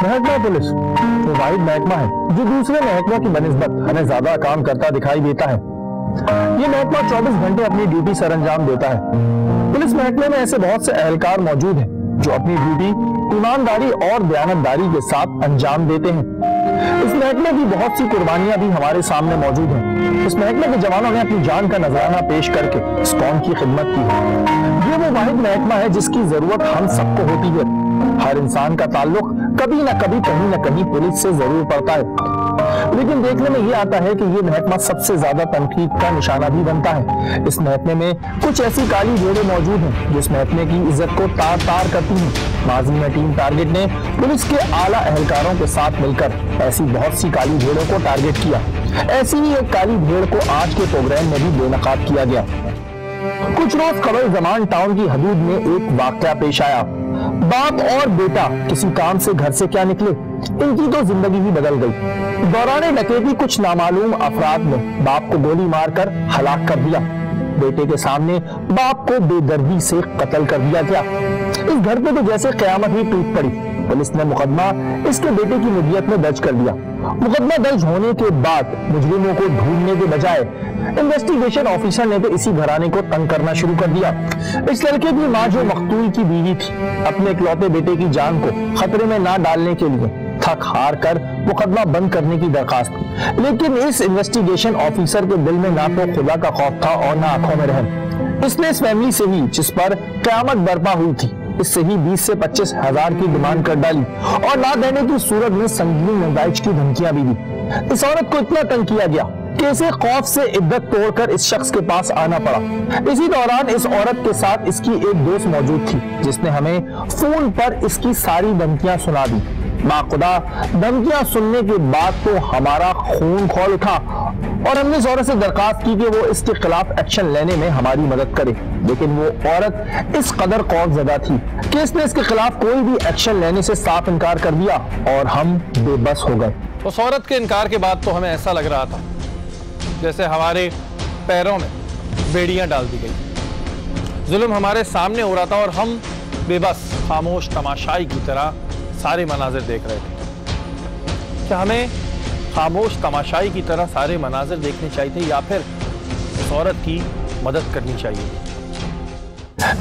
महकमा पुलिस वो वाहिद महकमा है जो दूसरे महकमा की बनिस्बत हमें ज्यादा काम करता दिखाई देता है। ये महकमा 24 घंटे अपनी ड्यूटी सर अंजाम देता है। पुलिस महकमे में ऐसे बहुत से एहलकार मौजूद हैं जो अपनी ड्यूटी ईमानदारी और दयानतदारी के साथ अंजाम देते हैं। इस महकमे की बहुत सी कुर्बानियां भी हमारे सामने मौजूद हैं। इस महकमे के जवानों ने अपनी जान का नजराना पेश करके इस कौम की खिदमत की है। ये वो वाहिद महकमा है जिसकी जरूरत हम सबको होती है। हर इंसान का ताल्लुक कभी न कभी कहीं न कहीं पुलिस से जरूर पड़ता है, लेकिन देखने में ये आता है कि ये महकमा सबसे ज्यादा तनकीद का निशाना भी बनता है। इस महकमे में कुछ ऐसी काली भेड़ें मौजूद हैं जो इस महकमे की इज्जत को तार तार करती हैं। माजी में टीम टारगेट ने पुलिस के आला एहलकारों के साथ मिलकर ऐसी बहुत सी काली भेड़ों को टारगेट किया। ऐसी ही एक काली भेड़ को आज के प्रोग्राम में भी बेनकाब किया गया। कुछ रोज कबल जमान टाउन की हदूद में एक वाकया पेश आया। बाप और बेटा किसी काम से घर से क्या निकले, इनकी तो जिंदगी ही बदल गई। दौरान डकैती कुछ नामालूम अफराद ने बाप को गोली मारकर हलाक कर दिया। बेटे के सामने बाप को बेदर्दी से कत्ल कर दिया गया। इस घर पे तो जैसे कयामत ही टूट पड़ी। पुलिस ने मुकदमा इसके बेटे की मुद्दत में दर्ज कर दिया। मुकदमा दर्ज होने के बाद मुजरिमों को ढूंढने के बजाय इन्वेस्टिगेशन ऑफिसर ने तो इसी घराने को तंग करना शुरू कर दिया। इस लड़के की मां जो मकतूल की बीवी थी, अपने इकलौते बेटे की जान को खतरे में ना डालने के लिए थक हार कर मुकदमा बंद करने की दरखास्त की। लेकिन इस इन्वेस्टिगेशन ऑफिसर के दिल में ना तो खुदा का खौफ था और ना आंखों में रहम। इसने इस फैमिली से ही, जिस पर कयामत बर्पा हुई थी, इससे ही 20 से 25 हजार की डिमांड कर डाली और ना देने की सूरत में संगीन नजायज की धमकियां भी दी। इस औरत को इतना तंग किया गया कि इसे खौफ से इद्दत तोड़कर इस शख्स के पास आना पड़ा। इसी दौरान इस औरत के साथ इसकी एक दोस्त मौजूद थी जिसने हमें फोन पर इसकी सारी धमकियां सुना दी। बाखुदा धमकियां सुनने के बाद तो हमारा खून खौल उठा और हमने इस औरत से दरखास्त की कि वो इसके खिलाफ एक्शन लेने में हमारी मदद करे। लेकिन वो औरत इस कदर खौफजदा थी कि इसने इसके खिलाफ कोई भी एक्शन लेने से साफ इनकार कर दिया और हम बेबस हो गए। उस औरत के इनकार के बाद तो हमें ऐसा लग रहा था जैसे हमारे पैरों में बेड़ियां डाल दी गई। जुल्म हमारे सामने हो रहा था और हम बेबस खामोश तमाशाई की तरह सारे मनाजिर देख रहे थे। क्या हमें खामोश तमाशाई की तरह सारे मनाजिर देखने चाहिए थे या फिर उस औरत की मदद करनी चाहिए?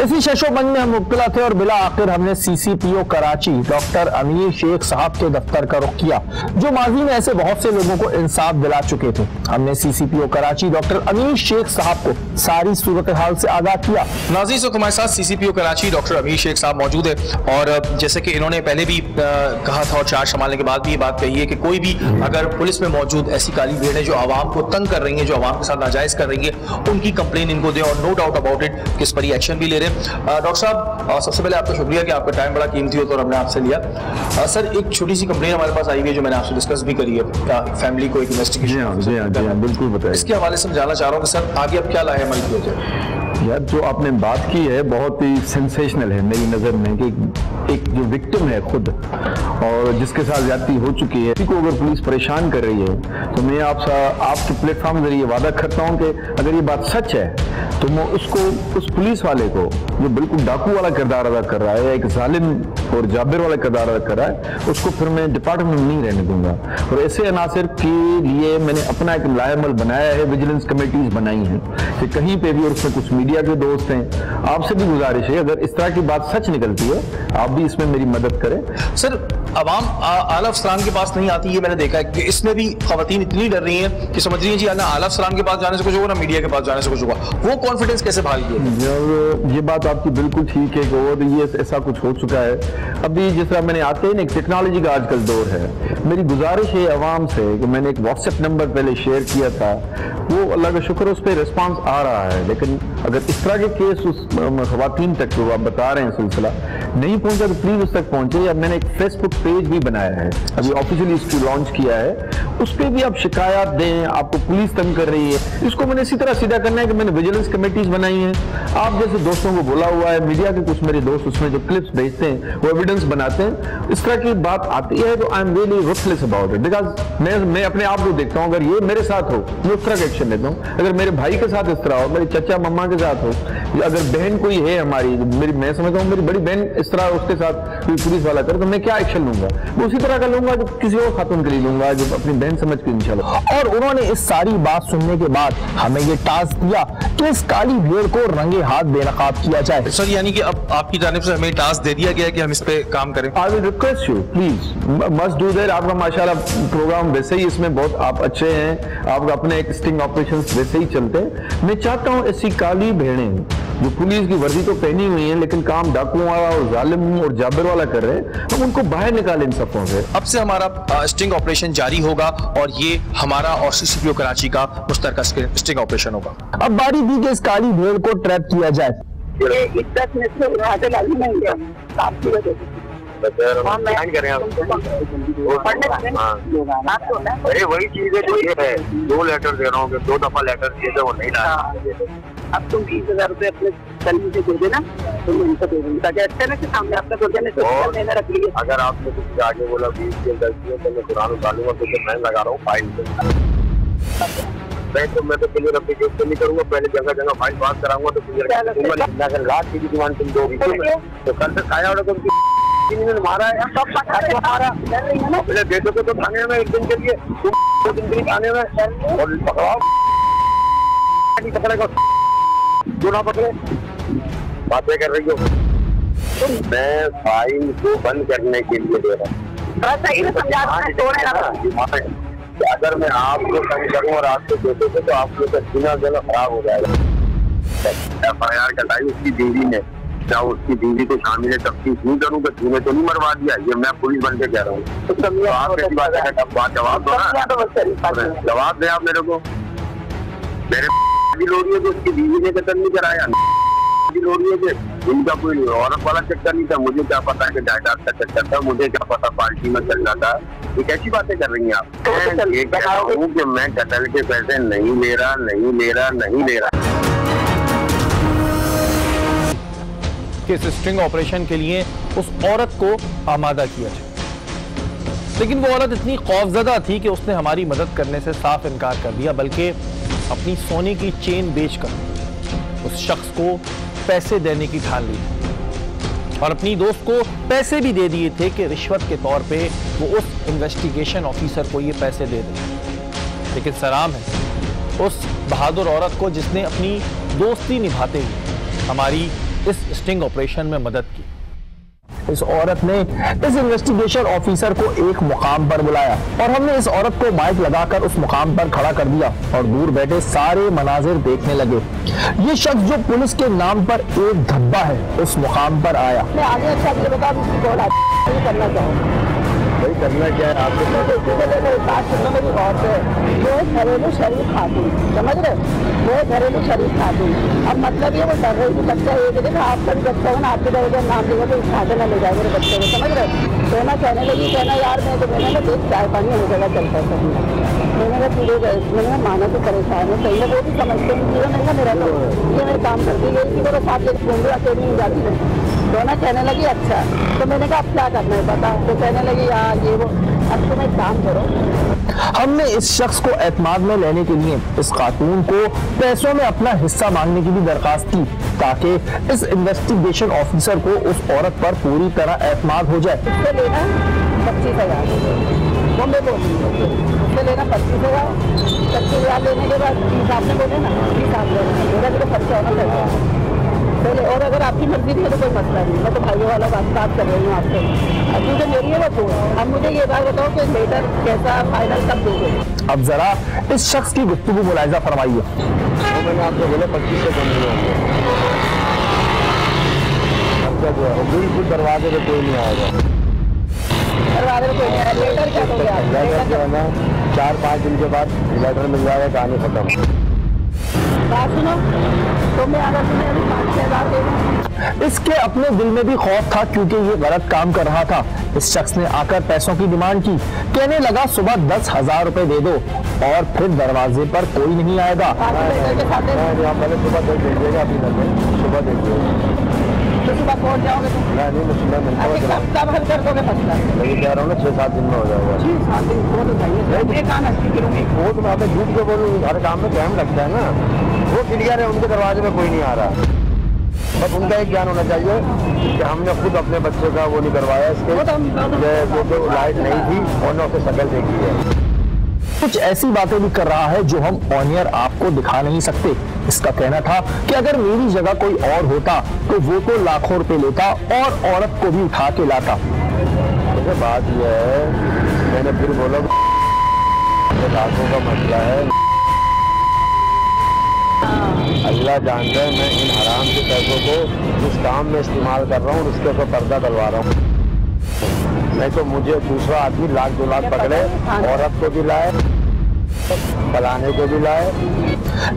इसी शशोबंद में हम मुब्तला थे और बिला आखिर हमने CCPO कराची डॉक्टर अमीर शेख साहब के दफ्तर का रुख किया, जो माजी में ऐसे बहुत से लोगों को इंसाफ दिला चुके थे। हमने CCPO कराची डॉक्टर अमीर शेख साहब को सारी सूरत हाल से आगाह किया। नाज़रीन, तो हमारे साथ CCPO कराची डॉक्टर अमीर शेख साहब मौजूद है और जैसे कि इन्होंने पहले भी कहा था और चार्ज संभालने के बाद भी ये बात कही है कि कोई भी अगर पुलिस में मौजूद ऐसी काली भीड़ है जो आवाम को तंग कर रही है, जो आवाम के साथ नाजायज कर रही है, उनकी कंप्लेन इनको दे और नो डाउट अबाउट इट कि इस पर ही एक्शन भी ले रहे हैं। डॉक्टर साहब, सबसे पहले आपका शुक्रिया कि आपका टाइम बड़ा कीमती हो तो हमने आपसे लिया। सर, एक छोटी सी कंप्लेन हमारे पास आई हुई है जो मैंने आपसे डिस्कस भी करी है। फैमिली को एक इन्वेस्टिगेशन बिल्कुल बताइए। इसके हवाले से जानना चाह रहा हूँ कि सर आगे अब क्या लाहेमल किया जाए? यार, जो आपने बात की है बहुत ही सेंसेशनल है मेरी नज़र में कि एक जो विक्टिम है खुद और जिसके साथ ज्यादती हो चुकी है, को अगर पुलिस परेशान कर रही है तो मैं आपके प्लेटफॉर्म के जरिए वादा करता हूं कि अगर ये बात सच है तो मैं उसको, उस पुलिस वाले को जो बिल्कुल डाकू वाला किरदार अदा कर रहा है, एक जालिम और जाबिर वाला किरदार अदा कर रहा है, उसको फिर मैं डिपार्टमेंट में नहीं रहने दूंगा। और ऐसे अनासर के लिए मैंने अपना एक लाहेमल बनाया है, विजिलेंस कमेटीज बनाई हैं कि कहीं पे भी, और उसमें कुछ मीडिया के दोस्त हैं, आपसे भी गुजारिश है अगर इस तरह की बात सच निकलती है आप भी इसमें मेरी मदद करें। सर, अवाम आला अफसरान के पास नहीं आती, ये मैंने देखा है कि इसमें भी खवातीन इतनी डर रही हैं कि समझ रही हैं जी ना आला अफसरान के पास जाने से कुछ होगा ना मीडिया के पास जाने से कुछ होगा। वो कॉन्फिडेंस कैसे भाग गया? ये बात आपकी बिल्कुल ठीक है कि और ये ऐसा कुछ हो चुका है। अभी जिस तरह मैंने आते हैं, एक टेक्नोलॉजी का आजकल दौर है, मेरी गुजारिश है अवाम से कि मैंने एक व्हाट्सएप नंबर पहले शेयर किया था, वो अल्लाह का शुक्र उस पर रिस्पांस आ रहा है, लेकिन अगर इस तरह के केस उस खवातीन तक जो आप बता रहे हैं सिलसिला नहीं पहुंचा तो प्लीज उस तक पहुंचे। या मैंने एक फेसबुक पेज भी बनाया है, अभी ऑफिशियली इसको लॉन्च किया है, उस पर भी आप शिकायत दें, आपको पुलिस तंग कर रही है, इसको मैंने इसी तरह सीधा करना है कि मैंने विजिलेंस कमेटीज बनाई हैं, आप जैसे दोस्तों को बोला हुआ है, मीडिया के कुछ मेरे दोस्त उसमें जो क्लिप्स भेजते हैं वो एविडेंस बनाते हैं। इस तरह की बात आती है तो I am really ruthless about it, because मैं अपने आप को देखता हूँ, अगर ये मेरे साथ हो मैं उस तरह का एक्शन लेता हूँ। अगर मेरे भाई के साथ इस तरह हो, मेरे चचा मम्मा के साथ हो, अगर बहन कोई है हमारी, मैं समझता हूँ मेरी बड़ी बहन इस तरह उसके साथ कोई पुलिस वाला करे तो मैं क्या एक्शन लूंगा? मैं उसी तरह का लूंगा जो किसी और खातून के लिए लूंगा, जो अपनी बहन समझ के इंशाल्लाह। और उन्होंने इस सारी बात सुनने के बाद हमें ये टास्क दिया कि इस काली भेड़ को रंगे हाथ बेनकाब किया जाए। सर यानी कि अब आपकी जानिब से हमें टास्क दे दिया गया है कि हम इस पे काम करें। I will request you please must do that. आपका माशाल्लाह प्रोग्राम वैसे ही इसमें बहुत आप अच्छे हैं, आपका अपने एक स्टिंग ऑपरेशन वैसे ही चलते हैं। मैं चाहता हूँ ऐसी काली भेड़ें जो पुलिस की वर्दी तो पहनी हुई है लेकिन काम डाकुओं वाला और जालिम और जाबिर वाला कर रहे हैं, हम उनको बाहर निकालें इन सफों से। अब से हमारा स्टिंग ऑपरेशन जारी होगा और ये हमारा और सीसीपीओ कराची का मुश्तरका स्टिंग ऑपरेशन होगा। अब बारी थी कि इस काली भेड़ को ट्रैप किया जाए। अरे वही चीज है जो ये है, 2 लेटर दे रहा हूँ, 2 दफा लेटर दिए थे वो नहीं लाया। अब तुम 20,000 रुपए अपने कलीग से दे देना, तुम उनको दे देना ताकि अच्छा ना कि सामने आपका दो जने से रख लिए। अगर आपने कुछ आगे बोला 20 की गलती है तो मैं कुरान उतारूंगा, तो मैं लगा रहा हूँ फाइल पे। मैं तो क्लियर अपनी केस नहीं करूंगा, पहले जगह जगह फाइल पास कराऊंगा तो क्लियर। अगर लाख की डिमांड तुम दोगी तो कल तक आया होगा तुम मारा है, मारा पहले दे दो तो थाने में 1 दिन के लिए, 2 दिन के लिए थाने में और पकड़ाओ, पकड़ेगा क्यों ना पकड़े, बातें कर रही हो। तो मैं फाइल को बंद करने के लिए दे रहा हूँ। अगर मैं आपको तंग करूँ और आपको दे दो तो आप लोग का सीना जला खराब हो जाएगा। FIR कटाई उसकी बीवी ने, क्या उसकी बीवी को शामिल है तफ्तीश नहीं करूँ तो तूने तो नहीं मरवा दिया, ये मैं पुलिस बन के कह रहा हूँ। तो आप कैसी बात है, जवाब दो ना, जवाब दे आप मेरे को। मेरे लोग है जो उसकी बीवी ने कत्ल नहीं कराया, लोग है कि इनका कोई औरत वाला चक्कर नहीं था, मुझे क्या पता कि जायदाद का चक्कर था, मुझे क्या पता पार्टी में चल रहा था। ये कैसी बातें कर रही हैं आप? ये कह रहा हूँ कि मैं कत्ल के पैसे नहीं ले रहा। इस स्ट्रिंग ऑपरेशन के लिए उस औरत को आमादा किया जाए, लेकिन वो औरत इतनी खौफजदा थी कि उसने हमारी मदद करने से साफ इनकार कर दिया, बल्कि अपनी सोने की चेन बेचकर उस शख्स को पैसे देने की ठान ली और अपनी दोस्त को पैसे भी दे दिए थे कि रिश्वत के तौर पे वो उस इन्वेस्टिगेशन ऑफिसर को ये पैसे दे दें। लेकिन सलाम है उस बहादुर औरत को जिसने अपनी दोस्ती निभाते हुए हमारी इस स्टिंग ऑपरेशन में मदद की। इस औरत ने इस इन्वेस्टिगेशन ऑफिसर को एक मुकाम पर बुलाया और हमने इस औरत को माइक लगाकर उस मुकाम पर खड़ा कर दिया और दूर बैठे सारे मनाजिर देखने लगे। ये शख्स जो पुलिस के नाम पर एक धब्बा है उस मुकाम पर आया। मैं आगे अच्छा बता करना चाहूँ वही करना क्या है आपको? मेरी औरत है वो घरेलू शरीफ खातून, समझ रहे, वो घरेलू शरीफ खातून। अब मतलब ये वो डर रही बच्चा ये देखा आपका भी बच्चा हो ना, आपके दरवाजे नाम देगा तो खाते ना ले जाए मेरे बच्चे को, समझ रहे। सोना कहने लगी, कहना यार मैं तो मैंने देख चाय पानी हो जाएगा चलता है, मैंने कहा पूरे मैंने माना तो परेशान है सही है, वो भी समझते नहीं मैंने मेरा तो ये मैं काम करती गई थी तो साथ लेकर घूम रहा अकेली नहीं जाती है। सोना कहने लगी अच्छा, तो मैंने कहा अब क्या करना है बता, तो कहने लगी यार ये वो, अब तुम एक काम करो। हमने इस शख्स को एतमाद में लेने के लिए इस खातून को पैसों में अपना हिस्सा मांगने की भी दरखास्त की ताकि इस इन्वेस्टिगेशन ऑफिसर को उस औरत पर पूरी तरह एतमाद हो जाए। उससे लेना 25,000, वो मैं बोली उससे लेना 25,000, 25,000 लेने के बाद 30 आपने बोले ना 30 आप लेना, मेरा भी तो खर्चा होना चाहिए पहले। और अगर आपकी मर्जी नहीं है तो कोई मसला नहीं, मैं तो भाइयों वाला बात कर रही हूँ आपसे, अभी तो मेरी है वो फोन। अब मुझे ये बात बताओ कि लेटर कैसा फाइनल कब दोगे? अब जरा इस शख्स की गुफ्तगू मुलाहिजा फरमाइए। तो मैंने आपको बोला 25 से कम नहीं होंगे, बिल्कुल दरवाजे पे कोई नहीं आएगा, दरवाजे पे कोई नहीं आएगा। लेटर क्या दोगे आप? लेटर जो है ना 4-5 दिन के बाद लेटर मिल जाएगा, कहानी खत्म। बात सुनो, तो मैं अगर तुम्हें अभी 5,000 दे दूं। इसके अपने दिल में भी खौफ था क्योंकि ये गलत काम कर रहा था। इस शख्स ने आकर पैसों की डिमांड की, कहने लगा सुबह 10,000 रुपए दे दो और फिर दरवाजे पर कोई नहीं आएगा। पहले सुबह दे दीजिएगा, अभी सुबह दे दीजिएगा, तो सुबह पहुँच जाओगे तुम? नहीं मैं सुबह मिलता हूँ, कब हल कर दोगे मसला? मैं कह रहा हूँ ना 6-7 दिन में हो जाएगा। 6-7 दिन वो तो चाहिए, ये काम अच्छी करूँगी। वो तो मैं झूठ के बोलूँ, हर काम में टाइम लगता है ना, वो क्लियर है, उनके दरवाजे में कोई नहीं आ रहा। बस उनका एक ज्ञान होना चाहिए कि हमने खुद अपने बच्चों का वो नहीं करवाया, इसके जो लाइट नहीं थी और उससे शक्ल देखी है। कुछ ऐसी बातें भी कर रहा है जो हम ऑन एयर आपको दिखा नहीं सकते। इसका कहना था कि अगर मेरी जगह कोई और होता तो वो तो लाखों रुपए लेता और औरत को भी उठा के लाता। तो बात यह है, मैंने फिर बोला लाखों का मसला है, अल्लाह जानता है मैं इन हराम के पैसों को जिस काम में इस्तेमाल कर रहा हूँ उसके ऊपर पर्दा डलवा रहा हूँ। नहीं तो मुझे दूसरा आदमी लाख 2 लाख पकड़े, औरत को भी लाए, फलाने को भी लाए।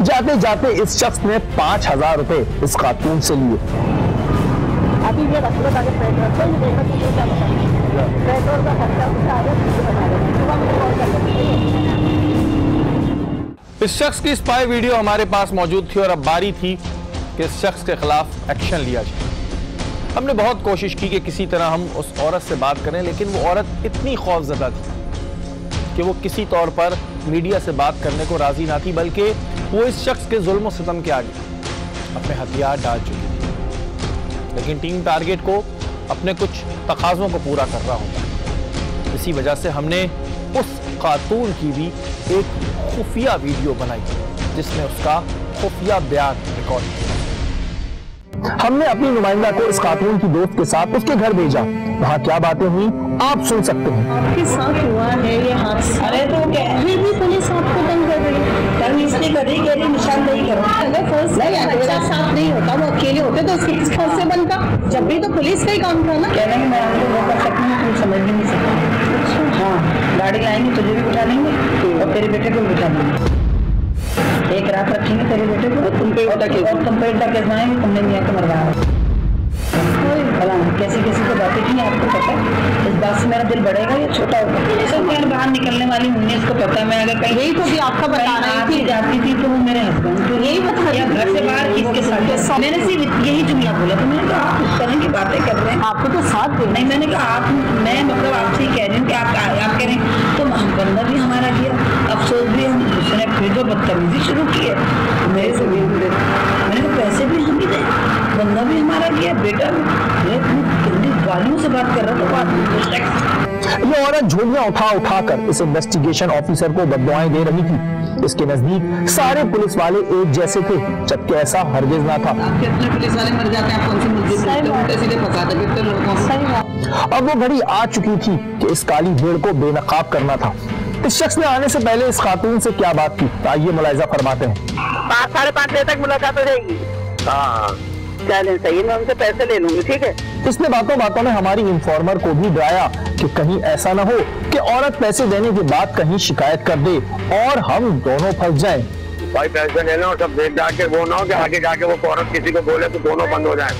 जाते जाते इस शख्स ने 5000 रुपए इस खातून से लिए। अभी ये पेट्रोल का इस शख्स की स्पाई वीडियो हमारे पास मौजूद थी और अब बारी थी कि इस शख्स के खिलाफ एक्शन लिया जाए। हमने बहुत कोशिश की कि किसी तरह हम उस औरत से बात करें, लेकिन वो औरत इतनी खौफजदा थी कि वो किसी तौर पर मीडिया से बात करने को राजी ना थी, बल्कि वो इस शख्स के जुल्म और सितम के आगे अपने हथियार डाल चुकी थी। लेकिन टीम टारगेट को अपने कुछ तकाज़ों को पूरा कर रहा होता। इसी वजह से हमने उस खातून की भी एक खुफिया वीडियो बनाई जिसमें उसका खुफिया बयान रिकॉर्ड किया। हमने अपनी नुमाइंदा को इस खातून की दोस्त के साथ उसके घर भेजा। वहाँ क्या बातें हुई आप सुन सकते हैं। आपके साथ हुआ है ये हादसा। अरे तो क्या फिर भी पुलिस आपको तंग कर रही है, तंग इसलिए कर रही कह रही निशानदेही करो। अगर फर्स्ट बच्चा साथ नहीं होता, वो अकेले होते तो उसके किस हाथ से बनता? जब भी तो पुलिस का ही काम था ना। कहना कि मैं आपको वो कर सकती हूँ, तुम समझ भी नहीं सकते। हाँ, गाड़ी लाएंगे तुझे भी बिठा लेंगे और तेरे बेटे को भी बिठा लेंगे। एक रात रखेंगे तेरे बेटे को, तुम पे उल्टा केस बनाएंगे, तुमने मियाँ को मरवाया। कैसी कैसी तो बातें की आपको पता है। इस बात से मेरा दिल बढ़ेगा या छोटा होगा? सब मैं बाहर निकलने वाली हूँ, इसको पता है। मैं अगर कहीं यही तो भी आपका बताना थी जाती थी तो वो मेरे हस्बैंड तो यही बता या घर से बाहर किसके साथ। मैंने सिर्फ यही जुमला बोला, तो मैंने कहा आप इस तरह की बातें कर रहे हैं, आपको तो साथ दे नहीं। मैंने कहा आप, मैं मतलब आपसे ही कह रही हूँ कि आप कह रहे हैं तो बंदा भी हमारा किया, अफसोस भी हम उसने फिर जो बदतमीजी शुरू की है मेरे से भी। मैंने कहा पैसे भी हम ही दें, बंदा भी हमारा किया, बेटा भी गालियों से बात कर रहा था। ये औरत झोलियां उठा उठा कर इस इन्वेस्टिगेशन ऑफिसर को बददुआएं दे रही थी। इसके नजदीक सारे पुलिस वाले एक जैसे थे, जबकि ऐसा हरगिज ना था। कितने पुलिस वाले मर जाते हैं, कौन सी मुद्दे फंसाते कितने लोगों को। अब वो घड़ी आ चुकी थी कि इस काली भीड़ को बेनकाब करना था। इस शख्स ने आने से पहले इस खातून से क्या बात की, आइए मुलाहिजा फरमाते हैं। 5 साढ़े 5 बजे तक मुलाकात हो जाएगी। हाँ चलें, सही, मैं उनसे पैसे ले लूंगी, ठीक है। इसने बातों बातों में हमारी इन्फॉर्मर को भी डराया कि कहीं ऐसा न हो कि औरत पैसे देने के बाद कहीं शिकायत कर दे और हम दोनों फंस जाएं। भाई पैसे लेना और सब देख जाके वो ना हो कि आगे जाके वो औरत किसी को बोले तो दोनों बंद हो जाए।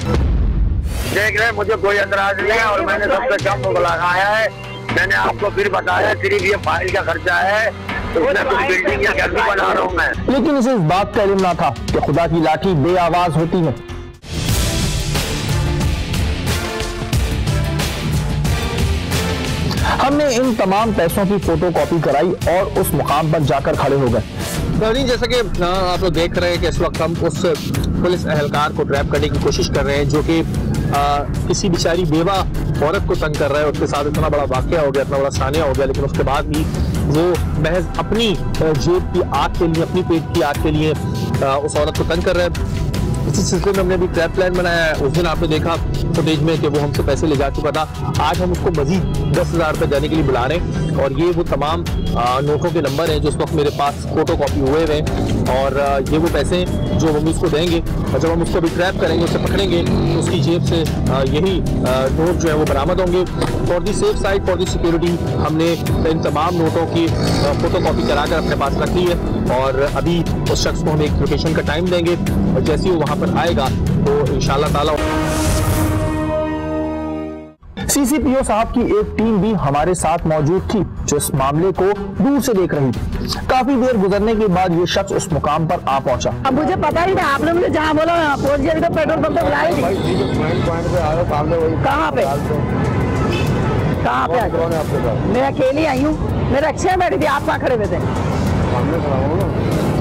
देख रहे मुझे कोई एतराज नहीं है और मैंने सबसे कम लगाया है। मैंने आपको फिर बताया सिर्फ ये फाइल का खर्चा है, तो उसने कुछ बिल्डिंग या घर भी बना रहा हूँ मैं। लेकिन इसे इस बात का इल्म ना था कि खुदा की लाठी बेआवाज होती है। हमने इन तमाम पैसों की फोटोकॉपी कराई और उस मुकाम पर जाकर खड़े हो गए। जैसा कि आप लोग देख रहे हैं कि इस वक्त हम उस पुलिस एहलकार को ट्रैप करने की कोशिश कर रहे हैं जो कि किसी बेचारी बेवा औरत को तंग कर रहा है। उसके साथ इतना बड़ा वाकया हो गया, इतना बड़ा सानिया हो गया, लेकिन उसके बाद भी वो महज अपनी जेब की आग के लिए, अपनी पेट की आग के लिए उस औरत को तंग कर रहा है। इसी सिलसिले में हमने भी ट्रैप प्लान बनाया है। उस दिन आपने देखा फुटेज में कि वो हमसे पैसे ले जा चुका था। आज हम उसको मजीद 10,000 रुपये देने के लिए बुला रहे हैं और ये वो तमाम नोटों के नंबर हैं जो उस वक्त मेरे पास फोटो कॉपी हुए हुए हैं और ये वो पैसे जो हम उसको देंगे और जब हम उसको भी ट्रैप करेंगे, उसे पकड़ेंगे तो उसकी जेब से यही नोट जो है वो बरामद होंगे। For the safe side, for the security हमने इन तमाम नोटों की फोटो कॉपी कराकर अपने पास रख ली है और अभी उस शख्स को हम एक लोकेशन का टाइम देंगे और जैसे ही वो वहाँ पर आएगा तो इंशाल्लाह ताला सीसीपीओ साहब की एक टीम भी हमारे साथ मौजूद थी जो इस मामले को दूर से देख रही थी। काफी देर गुजरने के बाद ये शख्स उस मुकाम पर आ पहुंचा। अब मुझे पता ही नहीं, आपने मुझे जहाँ बोला पहुंच गया, तो पेट्रोल पंप तक लाए कहाँ पे मैं अकेली आई हूँ, मेरे अच्छे बैठी थी, आप वहाँ खड़े हुए थे।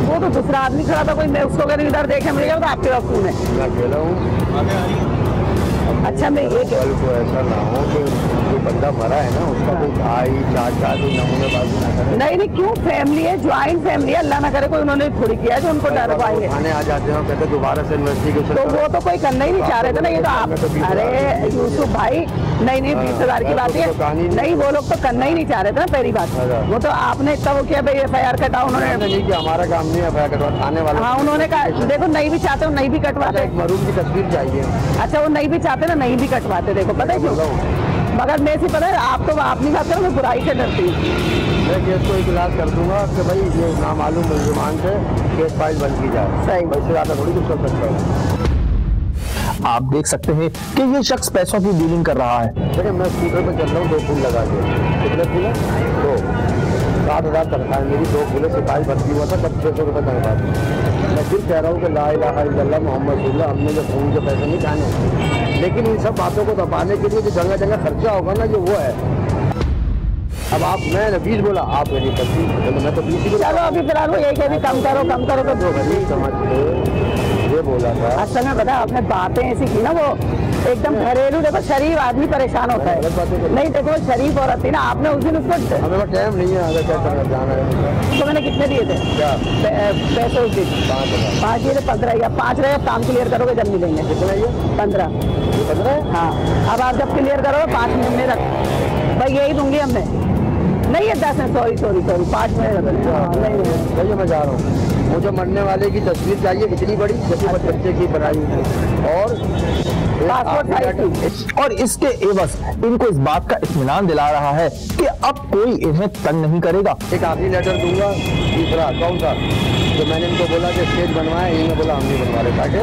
वो तो दूसरा आदमी खड़ा था कोई, मैं उसको अगर इधर देखे मिल गया तो आपके पास फोन है। मैं अकेला हूँ। अच्छा मैं ये कल को ऐसा ना हो कि जो बंदा मरा है ना उसका कोई भाई चाचा कोई नमूने बाजी ना करे। नहीं क्यों, फैमिली है, ज्वाइंट फैमिली है, अल्लाह ना करे कोई उन्होंने थोड़ी किया है जो उनको डर पाएंगे। थाने आ जाते हैं कहते दोबारा से इन्वेस्टिगेशन। तो वो तो कोई करना ही नहीं चाह रहे थे ना, ये तो आप, अरे यूसुफ भाई नहीं 20,000 की बात है नहीं, वो लोग तो करना ही नहीं चाह रहे थे ना पहली बात। वो तो आपने इतना वो किया भाई FIR कटा, उन्होंने नहीं किया, हमारा काम नहीं है FIR कटवा, थाने वाले। हाँ उन्होंने कहा देखो नहीं भी चाहते नहीं भी कटवाते। मरूम की तस्वीर चाहिए। अच्छा वो नहीं भी चाहते ना नहीं भी कटवाते, देखो पता है क्यों, मगर मैं से पता है आप तो आप नहीं बात करो, मैं बुराई से डरती हूँ। मैं केस को इखलास कर दूंगा कि भाई ये नामालूम मुलजमान से केस फाइल बंद की जाए। सही, वैसे ज्यादा थोड़ी कुछ कर सकता है। आप देख सकते हैं कि ये शख्स पैसों की डीलिंग कर रहा है। देखिए मैं स्कूटर पर चल रहा हूँ, 2 फूल लगा के, कितने फूल है? 2, 7,000 तनख्वाह मेरी, 2 फूलें सिपाही भर्ती हुआ था तब 600 रुपये तनख्वाह थी। मैं फिर कह रहा हूँ कि ला इलाहा इल्लल्लाह मोहम्मद रसूलुल्लाह, हमने जो खून के पैसे नहीं खाने, लेकिन इन सब बातों को दबाने के लिए जो जगह जगह खर्चा होगा ना जो वो है। अब आप, मैं 20 बोला, आप मेरी 25, मैं तो 20 ही बोला। चलो अभी फिलहाल वो यही कह कम करो तो दो घड़ी समझ के ये बोला था। असल में पता आपने बातें ऐसी की ना, वो एकदम घरेलू, देखो शरीफ आदमी परेशान होता है। नहीं देखो शरीफ औरत थी ना, आपने उस दिन उसको, हमें टाइम नहीं है, अगर क्या करना जाना है। तो मैंने कितने दिए थे क्या पैसे उस दिन? 5 दिए थे, 15 या 5 रहे, काम क्लियर करोगे जब मिलेंगे। कितना ये 15? हाँ अब आप जब क्लियर करोगे 5 महीने रख भाई, यही दूंगी हमने। नहीं है 10 है, सॉरी 5 महीने नहीं, मैं जा रहा हूँ। मुझे मरने वाले की तस्वीर चाहिए इतनी बड़ी जैसे बच्चे की बनाई हुई और और इसके एवज इनको इस बात का इत्मीनान दिला रहा है कि अब कोई इन्हें तंग नहीं करेगा। एक आखिरी लेटर दूंगा, तीसरा कौन सा जो मैंने इनको बोला कि स्टेज बनवाए, इन्होंने बोला हम नहीं बनवा रहे ताकि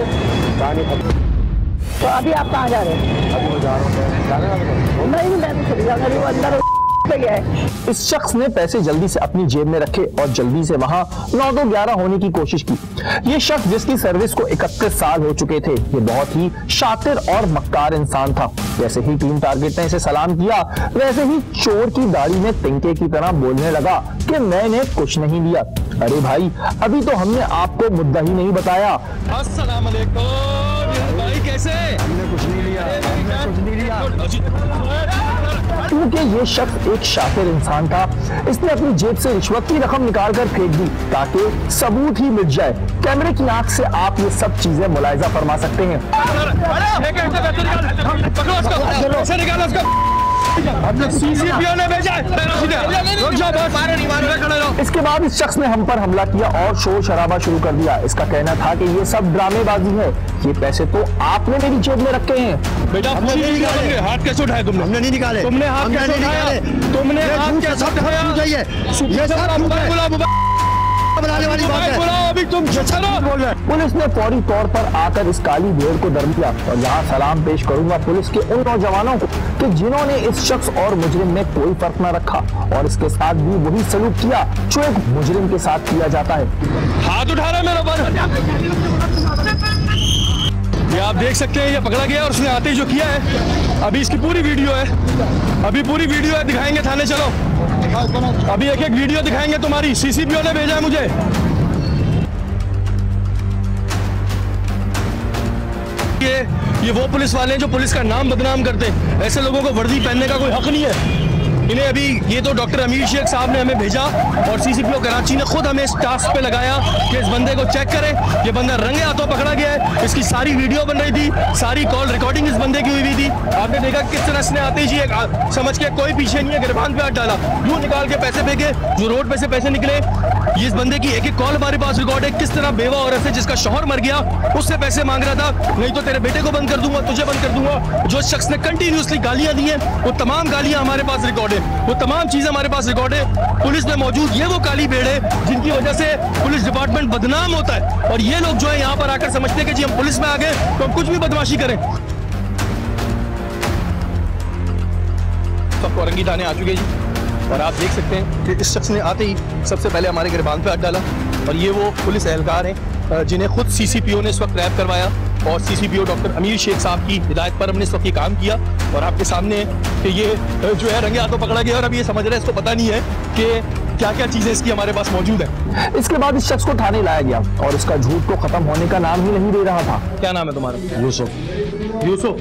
कहानी खत्म। तो अभी आप कहाँ जा रहे हैं? अभी मैं जा रहा हूँ। नहीं मैं तो चली जाऊंगा, वो अंदर पे गया है। इस शख्स ने पैसे जल्दी से अपनी जेब में रखे और जल्दी से वहां 9-2-11 होने की कोशिश की। ये शख्स जिसकी सर्विस को 31 साल हो चुके थे, ये बहुत ही शातिर और मक्कार इंसान था। जैसे ही टीम टारगेट ने इसे सलाम किया, वैसे ही चोर की दाढ़ी में तिनके की तरह बोलने लगा कि मैंने कुछ नहीं लिया। अरे भाई अभी तो हमने आपको मुद्दा ही नहीं बताया। अस्सलाम वालेकुम भाई, कैसे? हमने कुछ नहीं लिया, क्योंकि ये शख्स एक शातिर इंसान था, इसने अपनी जेब से रिश्वत की रकम निकालकर फेंक दी ताकि सबूत ही मिट जाए। कैमरे की आंख से आप ये सब चीजें मुलाहिजा फरमा सकते हैं। CCPO ने भेजा है। इसके बाद इस शख्स ने हम पर हमला किया और शोर शराबा शुरू कर दिया। इसका कहना था कि ये सब ड्रामेबाजी है, ये पैसे तो आपने मेरी जेब में रखे हैं। बेटा हाथ कैसे उठाए तुमने? हमने नहीं निकाले। तुमने हाथ कैसे उठाया? तुमने हाथ कैसे उठाया? ये सब बनाने वाली बात है। अभी तुम बोल रहे। पुलिस ने फौरी तौर पर आकर इस काली भेड़ को दर दिया और यहाँ सलाम पेश करूंगा पुलिस के उन नौजवानों को कि जिन्होंने इस शख्स और मुजरिम में कोई फर्क न रखा और इसके साथ भी वही सलूक किया जो एक मुजरिम के साथ किया जाता है। हाथ उठा रहा है मेरा पर। ये आप देख सकते हैं, ये पकड़ा गया और उसने आते ही जो किया है। अभी इसकी पूरी वीडियो है, अभी पूरी वीडियो है, दिखाएंगे थाने। चलो अभी एक वीडियो दिखाएंगे तुम्हारी। CCPO ने भेजा है मुझे। ये वो पुलिस वाले हैं जो पुलिस का नाम बदनाम करते हैं। ऐसे लोगों को वर्दी पहनने का कोई हक नहीं है। इन्हें अभी ये तो डॉक्टर अमीर शेख साहब ने हमें भेजा और CCPO कराची ने खुद हमें इस टास्क पे लगाया कि इस बंदे को चेक करें। ये बंदा रंगे हाथों पकड़ा गया है, इसकी सारी वीडियो बन रही थी, सारी कॉल रिकॉर्डिंग इस बंदे की हुई थी। आपने देखा किस तरह इसने आते ही समझ के कोई पीछे नहीं है, गिरबान पे हाथ डाला, यूं निकाल के पैसे फेंके, जो रोड पे से पैसे निकले। ये इस बंदे की एक कॉल हमारे पास रिकॉर्ड है, किस तरह बेवा औरत से जिसका शौहर मर गया उससे पैसे मांग रहा था, नहीं तो तेरे बेटे को बंद कर दूंगा, तुझे बंद कर दूंगा। जो शख्स ने कंटिन्यूसली गालियां दी हैं वो तमाम गालियां हमारे पास रिकॉर्ड है, वो तमाम चीजें हमारे पास रिकॉर्ड है। पुलिस में मौजूद ये वो काली भेड़ है जिनकी वजह से पुलिस डिपार्टमेंट बदनाम होता है। और ये लोग जो है यहाँ पर आकर समझते हैं कि जी हम पुलिस में आ गए तो हम कुछ भी बदमाशी करें। सब औरंगी थाने आ चुके जी और आप देख सकते हैं कि इस शख्स ने आते ही सबसे पहले हमारे गिरबान पे हाथ डाला। और ये वो पुलिस एहलकार हैं जिन्हें खुद CCPO ने इस वक्त रैप करवाया और CCPO डॉक्टर अमीर शेख साहब की हिदायत पर हमने इस वक्त ये काम किया। और आपके सामने कि ये जो है रंगे हाथों पकड़ा गया और अभी ये समझ रहे हैं, इसको पता नहीं है कि क्या क्या चीजें इसकी हमारे पास मौजूद है। इसके बाद इस शख्स को थाने लाया गया और इसका झूठ तो खत्म होने का नाम ही नहीं दे रहा था। क्या नाम है तुम्हारा? यूसुफ। यूसुफ,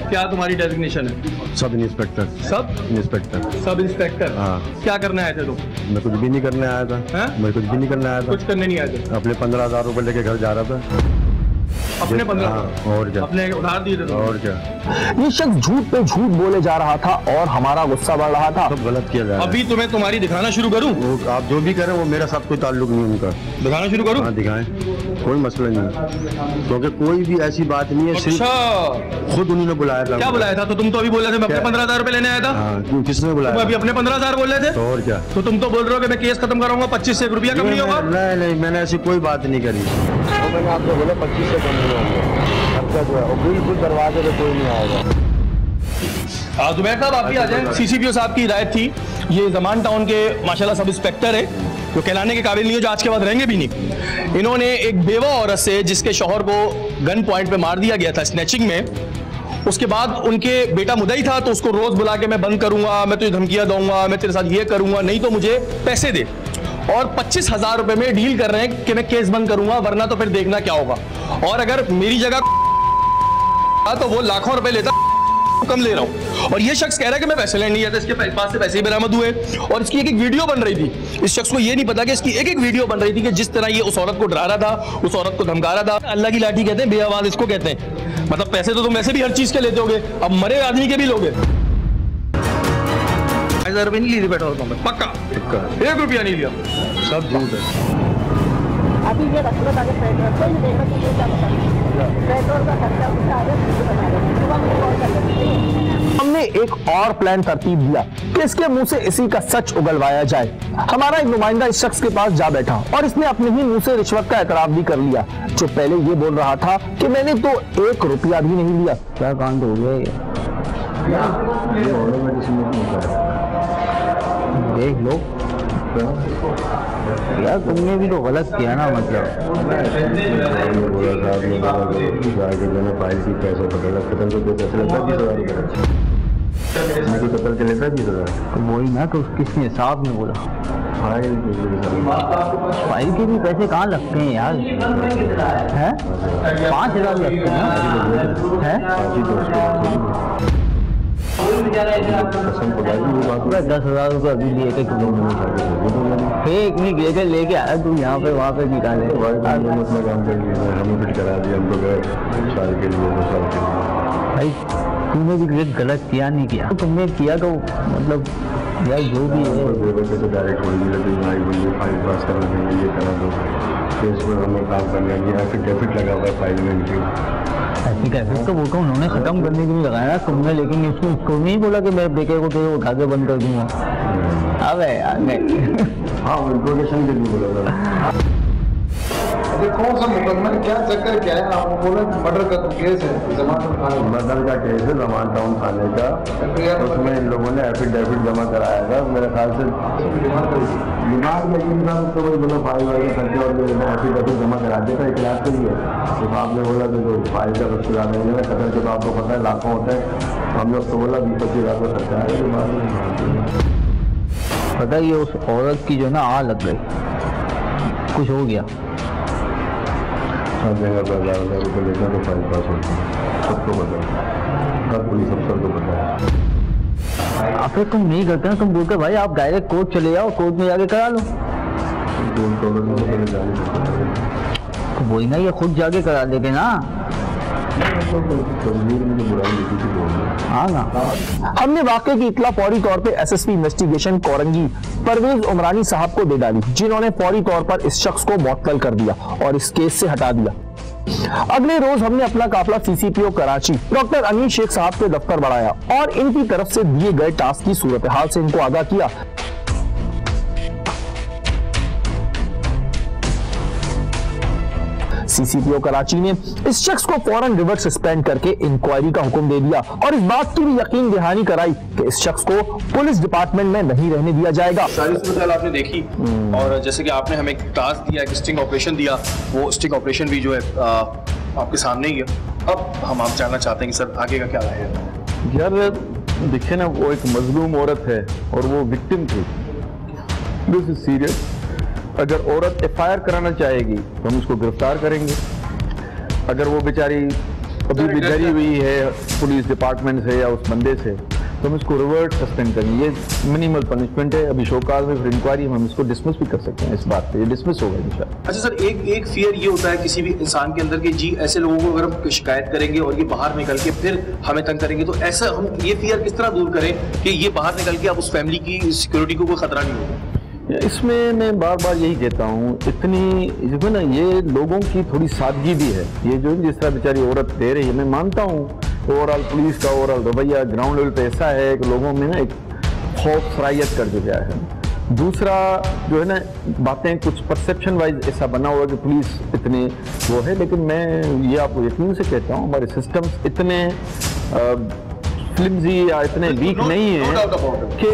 क्या तुम्हारी डेजिग्नेशन है? Sub inspector. Sub inspector. Sub inspector. हाँ। क्या करने आए थे तुम? मैं कुछ भी नहीं करने आया था। मैं कुछ भी नहीं करने आया था। कुछ करने नहीं आए थे? अपने 15,000 रुपए लेके घर जा रहा था। अपने 15? हाँ, और क्या? अपने उधार दिए थे? और क्या? ये शख्स झूठ पे झूठ बोले जा रहा था और हमारा गुस्सा बढ़ रहा था। सब गलत किया जा रहा है। अभी तुम्हें तुम्हारी दिखाना शुरू करूं? वो आप जो भी करें वो मेरा साथ कोई ताल्लुक नहीं उनका। दिखाना शुरू करूं? हाँ दिखाएं, कोई मसला नहीं, क्योंकि कोई भी ऐसी बात नहीं है। अच्छा, खुद उन्होंने बुलाया था। क्या बुलाया था? तो तुम तो अभी बोल रहे थे मैं अपने 15,000 रुपए लेने आया था। हाँ, किसने बुलाया? तुम अभी अपने 15,000 बोल रहे थे। तो और क्या? तो तुम तो बोल रहे हो कि मैं केस खत्म कराऊंगा, 25 से रुपया कम नहीं होगा। नहीं, मैंने ऐसी कोई बात नहीं करी। तो मैंने आपको बोला 25 से कम नहीं होगा, खर्चा जो है बिल्कुल दरवाजे पे कोई नहीं आएगा। जुबैर साहब आप भी आ जाएं। सीसीपीओ साहब की हिदायत थी। ये जमान टाउन के माशाल्लाह सब इंस्पेक्टर है, जो कहलाने के काबिल नहीं है, जो आज के बाद रहेंगे भी नहीं। इन्होंने एक बेवा औरत से, जिसके शौहर को गन पॉइंट पे मार दिया गया था स्नैचिंग में, उसके बाद उनके बेटा मुदई था तो उसको रोज बुला के मैं बंद करूंगा, मैं तुझे धमकियां दूंगा, मैं तेरे साथ ये करूंगा, नहीं तो मुझे पैसे दे। और 25,000 रुपए में डील कर रहे हैं कि मैं केस बंद करूंगा, वरना तो फिर देखना क्या होगा। और अगर मेरी जगह तो वो लाखों रुपए लेता, कम ले रहा हूं। और ये शख्स कह रहा है कि मैं पैसे लेने नहीं आता, इसके पास से पैसे ही बरामद हुए। और इसकी एक वीडियो बन रही थी। इस शख्स को ये नहीं पता कि इसकी एक वीडियो बन रही थी कि जिस तरह ये उस औरत को डरा रहा था, उस औरत को धमका रहा था। अल्लाह की लाठी कहते हैं, बेआवाज इसको कहते हैं। मतलब पैसे तो तुम वैसे भी हर चीज के लेते होगे, अब मरे आदमी के भी लोगे। 5,000 रुपये नहीं ली पेट्रोल पंप में, पक्का 1 रुपया नहीं लिया। सब झूठ है। अभी ये रखो ताकि पेट्रोल कोई नहीं देगा कि क्या बता, पेट्रोल का खर्चा कुछ आ रहा है, सुबह मुझे कॉल कर लेते। हमने एक और प्लान तरतीब दिया कि इसके मुंह से इसी का सच उगलवाया जाए। हमारा एक नुमाइंदा इस शख्स के पास जा बैठा और इसने अपने ही मुंह से रिश्वत का एतराफ भी कर लिया, जो पहले ये बोल रहा था कि मैंने तो 1 रुपया भी नहीं लिया। क्या कांड हो गया देख लो यार, तुमने भी तो गलत किया ना। मतलब फाइल की पैसे कतल को पैसे लगता 20,000 रुपये, कतल के लेता 20,000। वही ना, तो किसने? साहब ने बोला फाइल के भी पैसे कहाँ लगते हैं यार? हैं 5,000 लगते हैं। 10,000 रुपये अभी लिए थे, फेक नहीं लेके लेके आया तू यहाँ पे, वहाँ पे निकाले। अपना काम कर लिया, हमें फिट करा दिया, हम तो गए साल के लिए, 2 साल के लिए। भाई तूने भी गलत किया नहीं किया, तुमने किया तो मतलब यार जो भी है तो डायरेक्ट बोल दिया, फाइल पास करा देंगे, ये करा दो, केस में हमें काम करना है, फिर डेफिट लगा हुआ है फाइल में इनकी। ऐसी कैसे तो वो तो उन्होंने खत्म करने के लिए लगाया ना तुमने, लेकिन इसको नहीं बोला कि मैं बेटे को तो उठा के बंद कर दूंगा। अबे यार नहीं। हाँ इंट्रोडक्शन के लिए बोला था। कौन सा मुकदमा क्या चक्कर क्या है? आपको बोला मर्डर का तो केस है, मर्डर का केस है जमान टाउन थाने का। उसमें इन लोगों ने एफिडेविट जमा कराया था, मेरे ख्याल से दिमाग में तो वही बोला फाइल वाइल करके और एफिडेविट जमा करा दिया था 1 लाख के लिए। तो आपने बोला तो फाइल का कुछ सुधार नहीं है, कतल के तो आपको पता है लाखों होते हैं। हमने उसको बोला 20-25 लाख का खर्चा है। पता ये उस औरत की जो ना आ लग गई, कुछ हो गया। 10,000 रुपये लेकर तो फाइल पास होती है, सबको पता है, हर पुलिस अफसर को पता है। आप तुम नहीं करते ना, तुम बोलते भाई आप डायरेक्ट कोर्ट चले जाओ, कोर्ट में जाके करा लो। तो वही ना, ये खुद जाके करा लेते ना। हाँ ना। हमने वाकये की इतला फौरी तौर पे एसएसपी इन्वेस्टिगेशन कोरंगी परवेज उमरानी साहब को दे डाली, जिन्होंने फौरी तौर पर इस शख्स को मुअत्तल कर दिया और इस केस से हटा दिया। अगले रोज हमने अपना काफिला सीसीपीओ कराची डॉक्टर अमीर शेख साहब के दफ्तर बढ़ाया और इनकी तरफ से दिए गए टास्क की सूरत हाल से इनको आगाह किया। सीसीपीओ कराची ने इस शख्स को फौरन रिवर्स सस्पेंड करके इंक्वायरी का हुक्म दे दिया और इस बात की भी यकीन दहानी कराई कि इस शख्स को पुलिस डिपार्टमेंट में नहीं रहने दिया जाएगा। सारी सूरत आपने देखी और जैसे कि आपने हमें टास्क दिया, एक स्टिंग ऑपरेशन दिया, वो स्टिंग ऑपरेशन भी जो है आपके सामने ही है। अब हम आप जानना चाहते हैं कि सर आगे का क्या रहेगा? यार देखिए ना, वो एक मजलूम औरत है और वो विक्टिम थी, दिस इज सीरियस। अगर औरत FIR कराना चाहेगी तो हम उसको गिरफ्तार करेंगे। अगर वो बेचारी अभी भी डरी हुई है पुलिस डिपार्टमेंट से या उस बंदे से, तो हम इसको रिवर्ट सस्पेंड करेंगे। ये मिनिमल पनिशमेंट है। अभी शोकाज में फिर इंक्वायरी हम इसको डिसमिस भी कर सकते हैं। इस बात पे ये डिसमिस होगा इंशाल्लाह। अच्छा सर, एक फियर ये होता है किसी भी इंसान के अंदर कि जी ऐसे लोगों को अगर हम शिकायत करेंगे और ये बाहर निकल के फिर हमें तंग करेंगे, तो ऐसा हम ये फियर किस तरह दूर करें कि ये बाहर निकल के अब उस फैमिली की सिक्योरिटी को कोई खतरा नहीं होगा? इसमें मैं बार बार यही कहता हूँ, इतनी जो ना ये लोगों की थोड़ी सादगी भी है। ये जो जिस तरह बेचारी औरत दे रही है, मैं मानता हूँ ओवरऑल पुलिस का ओवरऑल रवैया ग्राउंड लेवल पे ऐसा है कि लोगों में ना एक खौफ सरायत कर जो गया है। दूसरा जो है ना, बातें कुछ परसेप्शन वाइज ऐसा बना हुआ कि पुलिस इतने वो है, लेकिन मैं ये आपको यकीन से कहता हूँ हमारे सिस्टम्स इतने फ्लिमजी या इतने वीक नहीं है कि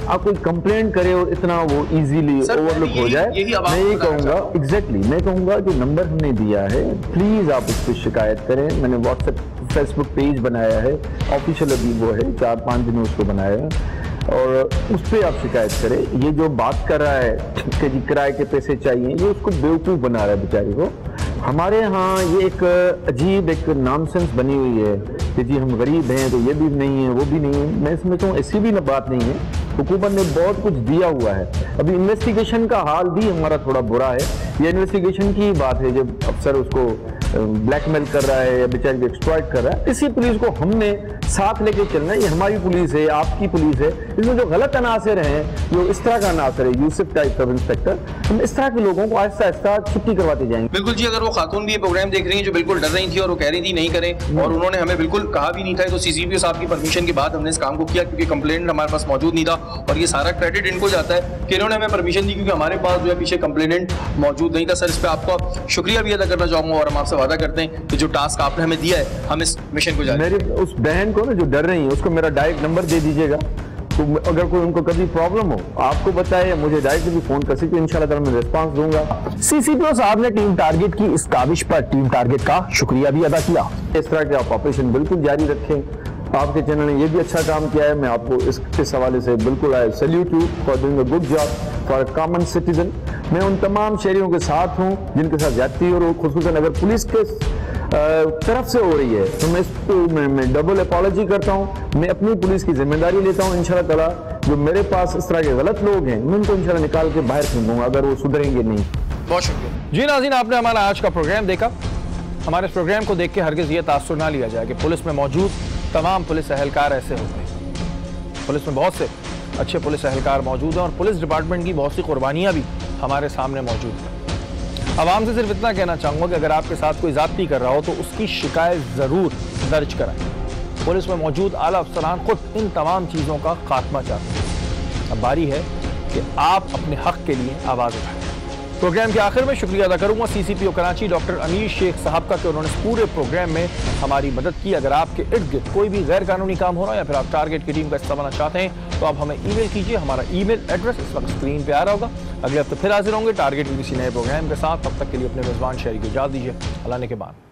आप कोई कंप्लेंट करे और इतना वो इजीली ओवरलुक हो जाए। मैं यही कहूँगा, एग्जैक्टली मैं कहूँगा कि नंबर हमने दिया है, प्लीज आप उस पर शिकायत करें। मैंने व्हाट्सएप फेसबुक पेज बनाया है, ऑफिशियल अभी वो है, 4-5 दिन उसको बनाया है, और उस पर आप शिकायत करें। ये जो बात कर रहा है कि जी किराए के पैसे चाहिए, ये उसको बेवकूफ़ बना रहा है बेचारी को। हमारे यहाँ ये एक अजीब एक नॉनसेंस बनी हुई है कि जी हम गरीब हैं तो ये भी नहीं है वो भी नहीं है। मैं समझता हूँ ऐसी भी बात नहीं है। हुकूमत ने बहुत कुछ दिया हुआ है। अभी इन्वेस्टिगेशन का हाल भी हमारा थोड़ा बुरा है। ये इन्वेस्टिगेशन की बात है, जब अफसर उसको ब्लैकमेल कर रहा है या बेचारे को एक्सप्लॉइट कर रहा है, इसी पुलिस को हमने साथ लेके चलना है। ये हमारी पुलिस है, आपकी पुलिस है। इसमें जो गलत अनासर हैं, जो इस तरह का अनासर है, यूसुफ टाइप सब इंस्पेक्टर, हम इस तरह के लोगों को आहिस्ता आहिस्ता छुट्टी करवाते जाएंगे। बिल्कुल जी, अगर वो खातून भी ये प्रोग्राम देख रही हैं जो बिल्कुल डर रही थी और वो कह रही थी नहीं करें, और उन्होंने हमें बिल्कुल कहा भी नहीं था, तो CCPO साहब की परमिशन के बाद हमने इस काम को किया, क्योंकि कंप्लेनेंट हमारे पास मौजूद नहीं था। और ये सारा क्रेडिट इनको जाता है कि इन्होंने हमें परमिशन दी, क्योंकि हमारे पास जो है पीछे कंप्लेनेंट मौजूद नहीं था। सर, इस पर आपका शुक्रिया भी अदा करना चाहूंगा, और हम आपसे वादा करते हैं कि जो टास्क आपने हमें दिया है हम इस मिशन को जारी। मेरी उस बहन को ना जो डर रही है, उसको मेरा डायरेक्ट नंबर दे दीजिएगा, तो अगर कोई उनको कभी प्रॉब्लम हो आपको बताए या मुझे डायरेक्ट भी फोन कर सकते, इंशाल्लाह मैं रिस्पांस दूंगा। CCPO साहब ने टीम टारगेट की इस काविश पर टीम टारगेट का शुक्रिया भी अदा किया। इस तरह के आप ऑपरेशन बिल्कुल जारी रखें। आपके चैनल ने ये भी अच्छा काम किया है, मैं आपको इस हवाले से बिल्कुल आई salute you for doing a good job for a common citizen. मैं उन तमाम शहरियों के साथ हूँ जिनके साथ ज्यादती और खुसूसन अगर पुलिस के तरफ से हो रही है तो मैं इसको मैं डबल अपॉलॉजी करता हूँ। मैं अपनी पुलिस की जिम्मेदारी लेता हूँ। इंशाल्लाह ताला जो मेरे पास इस तरह के गलत लोग हैं मैं उनको इंशाल्लाह निकाल के बाहर फेंकूंगा अगर वो सुधरेंगे नहीं। बहुत शुक्रिया जी नाज़रीन, आपने हमारा आज का प्रोग्राम देखा। हमारे इस प्रोग्राम को देख के हरगिज़ ये तासुर ना लिया जाए कि पुलिस में मौजूद तमाम पुलिस एहलकार ऐसे होते हैं। पुलिस में बहुत से अच्छे पुलिस एहलकार मौजूद हैं और पुलिस डिपार्टमेंट की बहुत सी कुर्बानियाँ भी हमारे सामने मौजूद हैं। आवाम से सिर्फ इतना कहना चाहूँगा कि अगर आपके साथ कोई ज़्यादती कर रहा हो तो उसकी शिकायत ज़रूर दर्ज कराएं। पुलिस में मौजूद आला अफसरान खुद इन तमाम चीज़ों का खात्मा चाहते हैं। अब बारी है कि आप अपने हक़ के लिए आवाज़ उठाएं। प्रोग्राम के आखिर में शुक्रिया अदा करूंगा CCPO कराची डॉक्टर अमीर शेख साहब का कि उन्होंने पूरे प्रोग्राम में हमारी मदद की। अगर आपके इर्द गिर्द कोई भी गैर कानूनी काम हो रहा है या फिर आप टारगेट की टीम का हिस्सा बनना चाहते हैं तो आप हमें ईमेल कीजिए। हमारा ईमेल एड्रेस इस वक्त स्क्रीन पे आ रहा होगा। अगले हफ्ते फिर हाजिर होंगे टारगेट के किसी नए प्रोग्राम के साथ। तब तक के लिए अपने मेजबान शहरी को इजाज़त दीजिए। अल्लाह ने के बाद।